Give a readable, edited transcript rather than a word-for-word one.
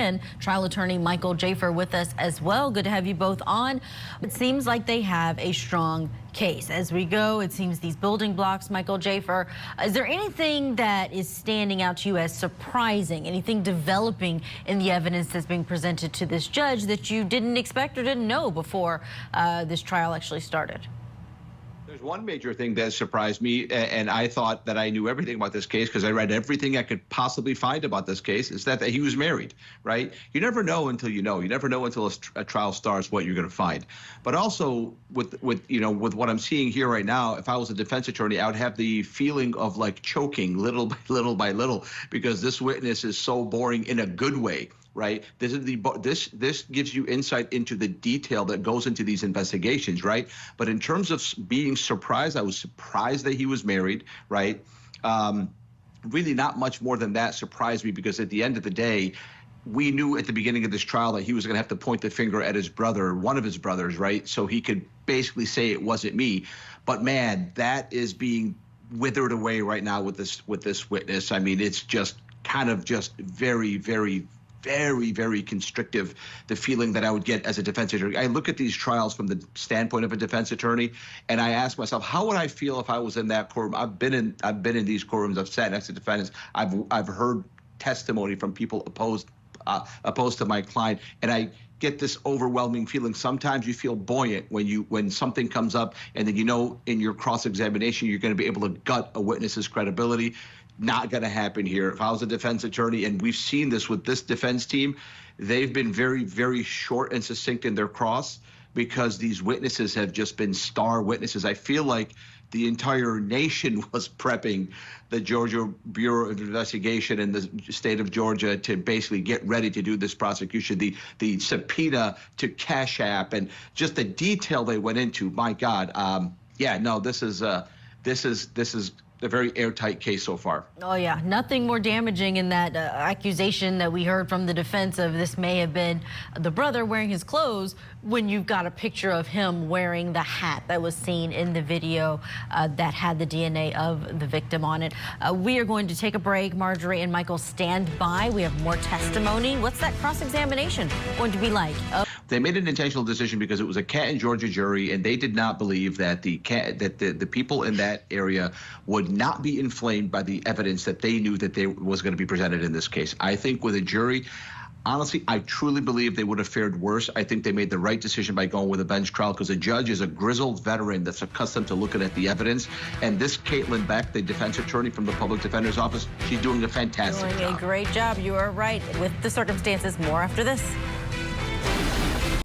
and trial attorney Michael Jaafar with us as well. Good to have you both on. It seems like they have a strong case. As we go, it seems these building blocks, Michael Jaafar, is there anything that is standing out to you as surprising, anything developing in the evidence that's being presented to this judge that you didn't expect or didn't know before this trial actually started? There's one major thing that surprised me, and I thought that I knew everything about this case because I read everything I could possibly find about this case, is that he was married, right? You never know until you know. You never know until a trial starts what you're going to find. But also with what I'm seeing here right now, if I was a defense attorney, I would have the feeling of like choking little by little because this witness is so boring in a good way. Right. This gives you insight into the detail that goes into these investigations. Right. But in terms of being surprised, I was surprised that he was married. Right. Really not much more than that surprised me, because at the end of the day, we knew at the beginning of this trial that he was going to have to point the finger at his brother, one of his brothers. Right. So he could basically say it wasn't me. But man, that is being withered away right now with this witness. I mean, it's just kind of just very constrictive, the feeling that I would get as a defense attorney. I look at these trials from the standpoint of a defense attorney, and I ask myself, how would I feel if I was in that courtroom? I've been in these courtrooms. I've sat next to defendants. I've heard testimony from people opposed to my client, and I get this overwhelming feeling. Sometimes you feel buoyant when something comes up, and then in your cross-examination you're going to be able to gut a witness's credibility. Not going to happen here. If I was a defense attorney, and we've seen this with this defense team, they've been very short and succinct in their cross because these witnesses have just been star witnesses. I feel like the entire nation was prepping the Georgia Bureau of Investigation and the state of Georgia to basically get ready to do this prosecution. The subpoena to Cash App and just the detail they went into. My God, yeah, no, this is a very airtight case so far. Oh yeah, nothing more damaging in that accusation that we heard from the defense of this may have been the brother wearing his clothes, when you've got a picture of him wearing the hat that was seen in the video that had the DNA of the victim on it. We are going to take a break. Marjorie and Michael, stand by. We have more testimony. What's that cross-examination going to be like? They made an intentional decision because it was a Canton, Georgia jury, and they did not believe that the people in that area would not be inflamed by the evidence that they knew that was going to be presented in this case. I think with a jury, honestly, I truly believe they would have fared worse. I think they made the right decision by going with a bench trial because the judge is a grizzled veteran that's accustomed to looking at the evidence. And this Caitlin Beck, the defense attorney from the public defender's office, she's doing a fantastic job. Doing a great job. You are right. With the circumstances, more after this.